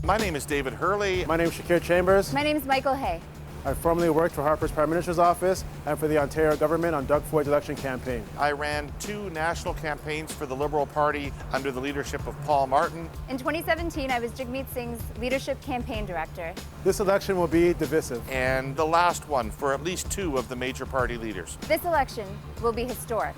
My name is David Hurley. My name is Shakir Chambers. My name is Michael Hay. I formerly worked for Harper's Prime Minister's office and for the Ontario government on Doug Ford's election campaign. I ran 2 national campaigns for the Liberal Party under the leadership of Paul Martin. In 2017, I was Jagmeet Singh's leadership campaign director. This election will be divisive. And the last one for at least 2 of the major party leaders. This election will be historic.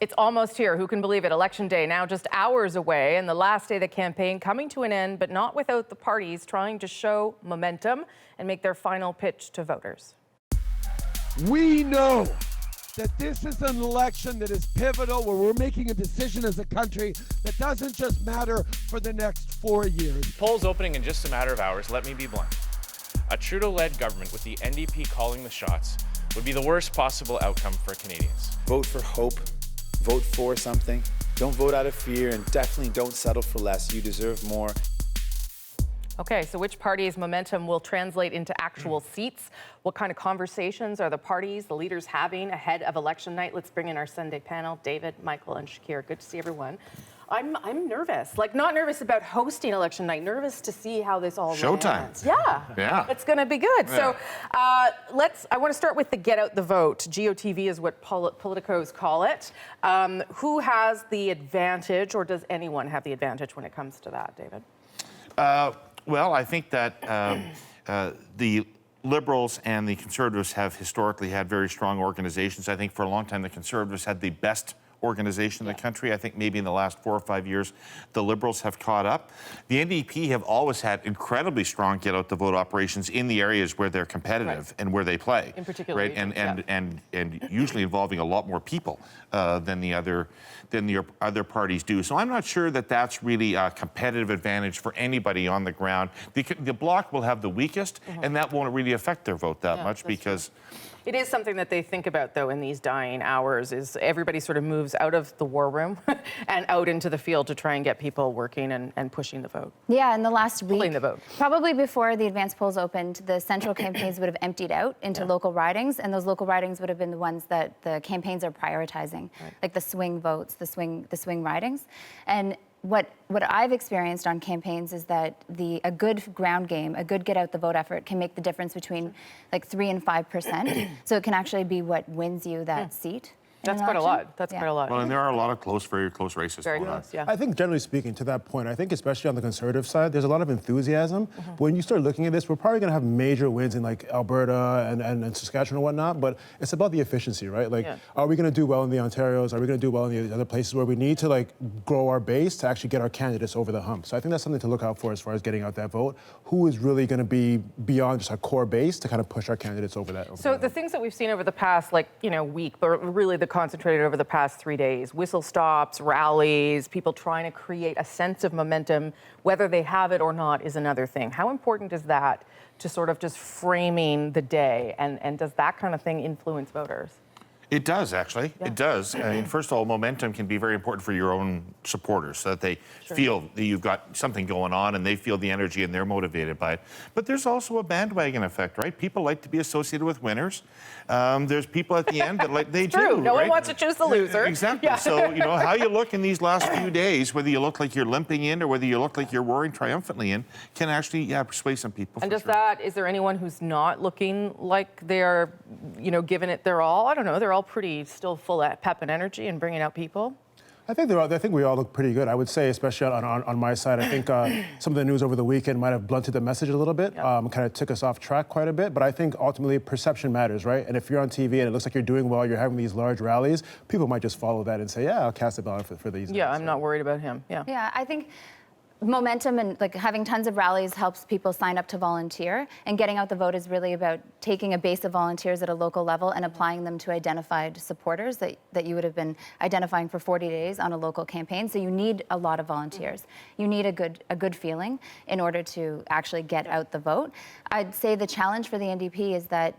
It's almost here. Who can believe it? Election day now just hours away, and the last day of the campaign coming to an end, but not without the parties trying to show momentum and make their final pitch to voters. We know that this is an election that is pivotal, where we're making a decision as a country that doesn't just matter for the next 4 years. Polls opening in just a matter of hours. Let me be blunt. A Trudeau-led government with the NDP calling the shots would be the worst possible outcome for Canadians. Vote for hope. Vote for something. Don't vote out of fear, and definitely don't settle for less. You deserve more. Okay, so which party's momentum will translate into actual seats? What kind of conversations are the parties, the leaders having ahead of election night? Let's bring in our Sunday panel, David, Michael, and Shakir. Good to see everyone. I'm nervous, like not nervous about hosting election night, nervous to see how this all Showtime. lands. Yeah, it's going to be good. Yeah. So I want to start with the get out the vote. GOTV is what politicos call it. Who has the advantage, or does anyone have the advantage when it comes to that, David? Well, I think that the Liberals and the Conservatives have historically had very strong organizations. I think for a long time the Conservatives had the best organization in the country. I think maybe in the last 4 or 5 years, the Liberals have caught up. The NDP have always had incredibly strong get-out-the-vote operations in the areas where they're competitive and where they play. In particular, right? And usually involving a lot more people than the other parties do. So I'm not sure that that's really a competitive advantage for anybody on the ground. The Bloc will have the weakest, and that won't really affect their vote that much because. It is something that they think about, though, in these dying hours, is everybody sort of moves out of the war room and out into the field to try and get people working and pushing the vote. Yeah, in the last week, Pulling the vote. Probably before the advance polls opened, the central campaigns would have emptied out into local ridings, and those local ridings would have been the ones that the campaigns are prioritizing, like the swing votes, the swing ridings. And what I've experienced on campaigns is that a good ground game, a good get out the vote effort can make the difference between like 3 and 5%. So it can actually be what wins you that seat. That's quite a lot. That's quite a lot. Well, and there are a lot of very close races Very going on. close, yeah. I think generally speaking, to that point, I think especially on the Conservative side, there's a lot of enthusiasm. But when you start looking at this, we're probably going to have major wins in like Alberta and Saskatchewan and whatnot, but it's about the efficiency, right? Like, are we going to do well in the Ontarios? Are we going to do well in the other places where we need to like grow our base to actually get our candidates over the hump? So I think that's something to look out for as far as getting out that vote. Who is really going to be beyond just our core base to kind of push our candidates over that? So the things that we've seen over the past, week, but really the concentrated over the past 3 days, whistle stops, rallies, people trying to create a sense of momentum, whether they have it or not is another thing. How important is that to sort of just framing the day, and does that kind of thing influence voters? It does, actually. Yeah. It does. I mean, first of all, momentum can be very important for your own supporters so that they feel that you've got something going on and they feel the energy and they're motivated by it. But there's also a bandwagon effect, right? People like to be associated with winners. There's people at the end that like they True. do. No right? one wants to choose the loser. Exactly. Yeah. So, how you look in these last few days, whether you look like you're limping in or whether you look like you're roaring triumphantly in, can actually, persuade some people. And is there anyone who's not looking like they're, giving it their all? I don't know. They're all pretty still full of pep and energy and bringing out people. I think we all look pretty good. I would say, especially on my side, I think some of the news over the weekend might have blunted the message a little bit, kind of took us off track quite a bit. But I think ultimately perception matters, right? And if you're on TV and it looks like you're doing well, you're having these large rallies, people might just follow that and say, yeah, I'll cast a ballot for these. Yeah, I'm not worried about him. Yeah. Yeah, I think momentum and like having tons of rallies helps people sign up to volunteer, and getting out the vote is really about taking a base of volunteers at a local level and applying them to identified supporters that you would have been identifying for 40 days on a local campaign. So you need a lot of volunteers. You need a good feeling in order to actually get out the vote. I'd say the challenge for the NDP is that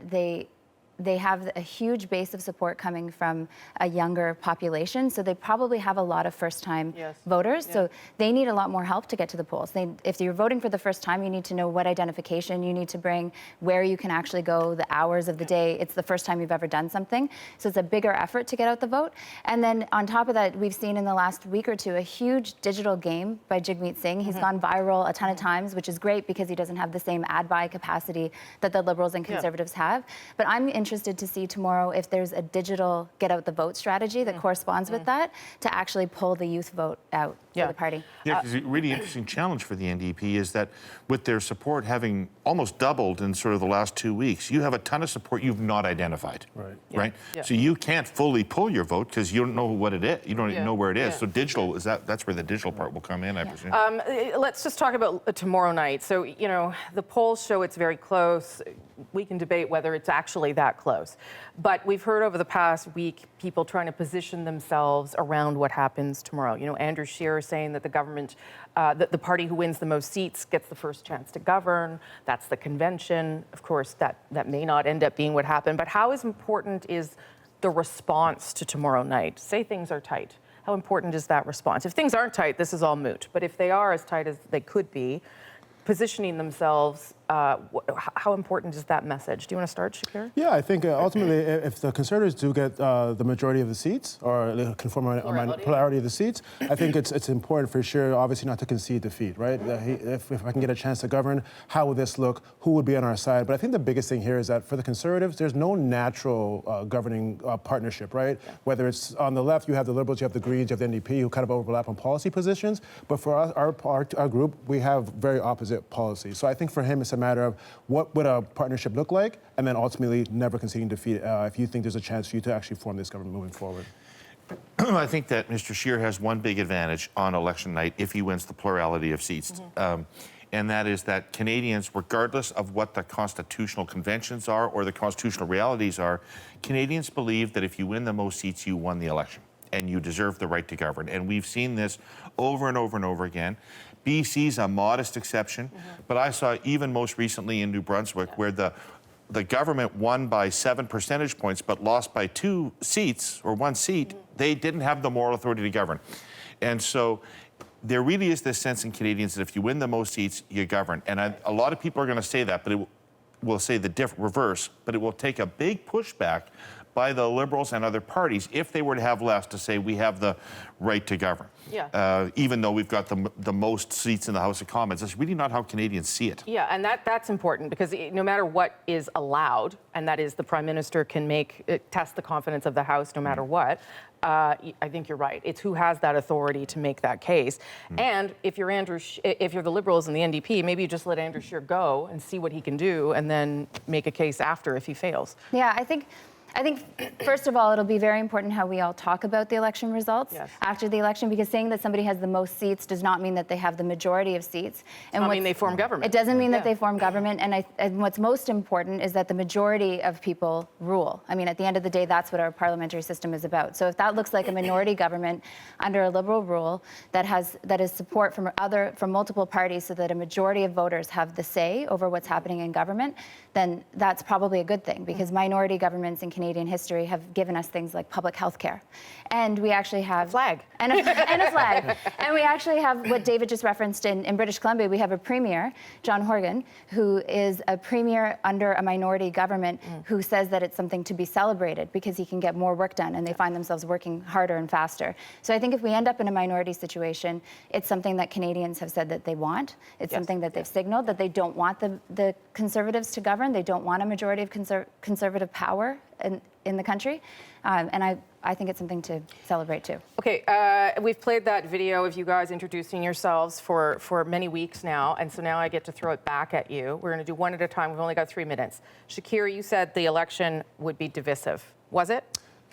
they have a huge base of support coming from a younger population, so they probably have a lot of first-time voters. So they need a lot more help to get to the polls. If you're voting for the first time, you need to know what identification you need to bring, where you can actually go, the hours of the day. It's the first time you've ever done something, so it's a bigger effort to get out the vote. And then on top of that, we've seen in the last week or two a huge digital game by Jagmeet Singh. He's gone viral a ton of times, which is great because he doesn't have the same ad buy capacity that the Liberals and Conservatives have. But I'm interested to see tomorrow if there's a digital get out the vote strategy that corresponds with that to actually pull the youth vote out for the party. Yeah, because a really interesting challenge for the NDP is that with their support having almost doubled in sort of the last 2 weeks, you have a ton of support you've not identified. Right? So you can't fully pull your vote because you don't know what it is. You don't even know where it is. So digital, that's where the digital part will come in, I presume. Let's just talk about tomorrow night. So, you know, the polls show it's very close. We can debate whether it's actually that close. But we've heard over the past week people trying to position themselves around what happens tomorrow. You know, Andrew Scheer saying that the government, that the party who wins the most seats gets the first chance to govern. That's the convention. Of course, that may not end up being what happened. But how important is the response to tomorrow night? Say things are tight. How important is that response? If things aren't tight, this is all moot. But if they are as tight as they could be, positioning themselves, how important is that message? Do you want to start, Shakir? Yeah, I think ultimately, if the Conservatives do get the majority of the seats, or the plurality of the seats, I think it's important for sure, obviously, not to concede defeat, right? If I can get a chance to govern, how will this look? Who would be on our side? But I think the biggest thing here is that for the Conservatives, there's no natural governing partnership, right? Whether it's on the left, you have the Liberals, you have the Greens, you have the NDP, who kind of overlap on policy positions. But for us, our group, we have very opposite policy. So I think for him, it's a matter of what would a partnership look like, and then ultimately never conceding defeat if you think there's a chance for you to actually form this government moving forward. I think that Mr. Scheer has one big advantage on election night if he wins the plurality of seats. And that is that Canadians, regardless of what the constitutional conventions are or the constitutional realities are, Canadians believe that if you win the most seats, you won the election and you deserve the right to govern. And we've seen this over and over and over again. BC's a modest exception, but I saw even most recently in New Brunswick where the government won by 7 percentage points but lost by 2 seats or 1 seat. They didn't have the moral authority to govern. And so there really is this sense in Canadians that if you win the most seats, you govern. And a lot of people are going to say that, but it will say the reverse, but it will take a big pushback by the Liberals and other parties if they were to have less to say we have the right to govern. Even though we've got the most seats in the House of Commons. That's really not how Canadians see it. Yeah, and that's important because no matter what is allowed, and that is the Prime Minister can test the confidence of the House no matter what, I think you're right. It's who has that authority to make that case. And if you're the Liberals and the NDP, maybe you just let Andrew Scheer go and see what he can do and then make a case after if he fails. Yeah, I think, first of all, it'll be very important how we all talk about the election results after the election, because saying that somebody has the most seats does not mean that they have the majority of seats. And I mean they form government. It doesn't mean that they form government. And what's most important is that the majority of people rule. I mean, at the end of the day, that's what our parliamentary system is about. So if that looks like a minority government under a Liberal rule that is support from multiple parties so that a majority of voters have the say over what's happening in government, then that's probably a good thing, because minority governments in Canadian history have given us things like public health care. And we actually have... A flag. And a flag. And we actually have what David just referenced in British Columbia. We have a premier, John Horgan, who is a premier under a minority government who says that it's something to be celebrated because he can get more work done and they find themselves working harder and faster. So I think if we end up in a minority situation, it's something that Canadians have said that they want. It's something that they've signaled, that they don't want the Conservatives to govern. They don't want a majority of Conservative power in the country. And I think it's something to celebrate too. Okay, we've played that video of you guys introducing yourselves for many weeks now, and so now I get to throw it back at you. We're going to do one at a time. We've only got 3 minutes. Shakir, you said the election would be divisive. Was it?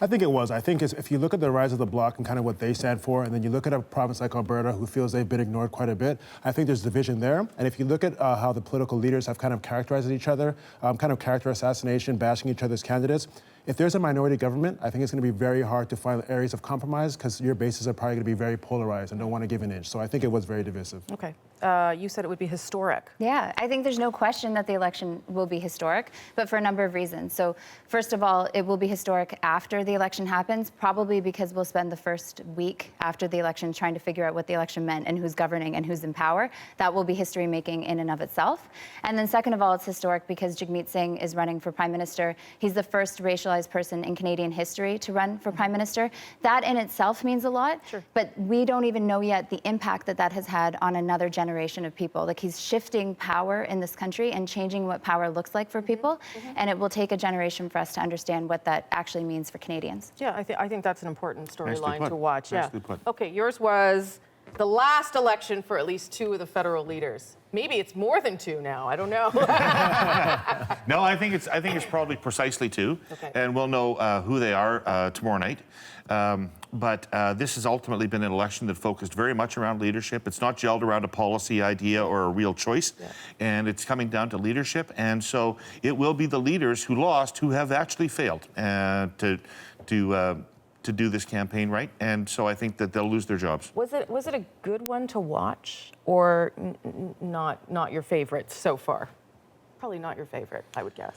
I think it was. I think if you look at the rise of the Bloc and kind of what they stand for, and then you look at a province like Alberta, who feels they've been ignored quite a bit, I think there's division there. And if you look at how the political leaders have kind of characterized each other, kind of character assassination, bashing each other's candidates, if there's a minority government, I think it's going to be very hard to find areas of compromise because your bases are probably going to be very polarized and don't want to give an inch. So I think it was very divisive. Okay. You said it would be historic. Yeah, I think there's no question that the election will be historic, but for a number of reasons. So first of all, it will be historic after the election happens, probably because we'll spend the first week after the election trying to figure out what the election meant and who's governing and who's in power. That will be history making in and of itself. And then second of all, it's historic because Jagmeet Singh is running for Prime Minister. He's the first racialized person in Canadian history to run for Prime Minister. That in itself means a lot, but we don't even know yet the impact that that has had on another generation of people. Like, he's shifting power in this country and changing what power looks like for people, and it will take a generation for us to understand what that actually means for Canadians. Yeah, I think that's an important storyline to watch. Nicely put. Okay, yours was the last election for at least 2 of the federal leaders. Maybe it's more than 2 now. I don't know. No, I think it's probably precisely 2, and we'll know who they are tomorrow night. But this has ultimately been an election that focused very much around leadership. It's not gelled around a policy idea or a real choice, and it's coming down to leadership. And so it will be the leaders who lost who have actually failed to do this campaign right. And so I think that they'll lose their jobs. Was it a good one to watch, or not your favorite so far? Probably not your favorite, I would guess.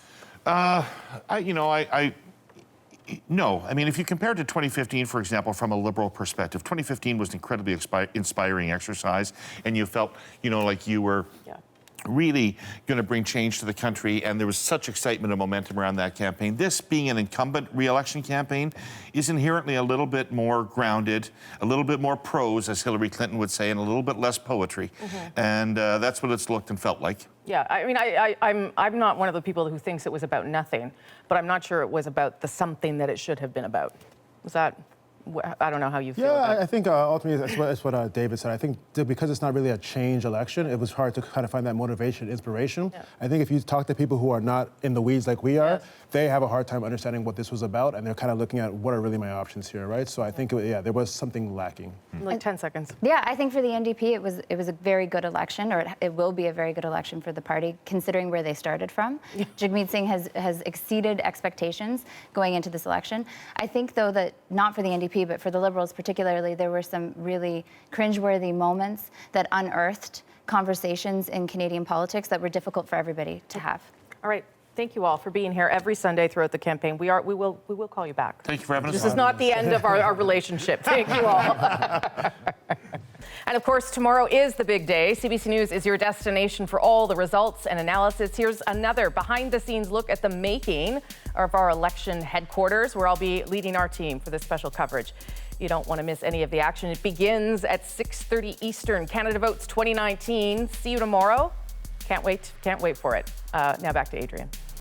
No. I mean, if you compare it to 2015, for example, from a Liberal perspective, 2015 was an incredibly inspiring exercise, and you felt, like you were really going to bring change to the country, and there was such excitement and momentum around that campaign. This, being an incumbent re-election campaign, is inherently a little bit more grounded, a little bit more prose, as Hillary Clinton would say, and a little bit less poetry. And that's what it's looked and felt like. Yeah, I mean, I'm not one of the people who thinks it was about nothing, but I'm not sure it was about the something that it should have been about. Was that? I don't know how you feel about it. I think ultimately that's what David said. I think because it's not really a change election, it was hard to kind of find that motivation, inspiration. I think if you talk to people who are not in the weeds like we are, they have a hard time understanding what this was about, and they're kind of looking at what are really my options here, right? So I think, there was something lacking. Like 10 seconds. Yeah, I think for the NDP, it was a very good election, or it will be a very good election for the party, considering where they started from. Jagmeet Singh has exceeded expectations going into this election. I think, though, that not for the NDP, but for the Liberals particularly, there were some really cringeworthy moments that unearthed conversations in Canadian politics that were difficult for everybody to have. All right. Thank you all for being here every Sunday throughout the campaign. We will call you back. Thank you for having us. This is not the end of our relationship. Thank you all. And of course, tomorrow is the big day. CBC News is your destination for all the results and analysis. Here's another behind-the-scenes look at the making of our election headquarters, where I'll be leading our team for this special coverage. You don't want to miss any of the action. It begins at 6:30 Eastern. Canada Votes 2019. See you tomorrow. Can't wait for it. Now back to Adrian.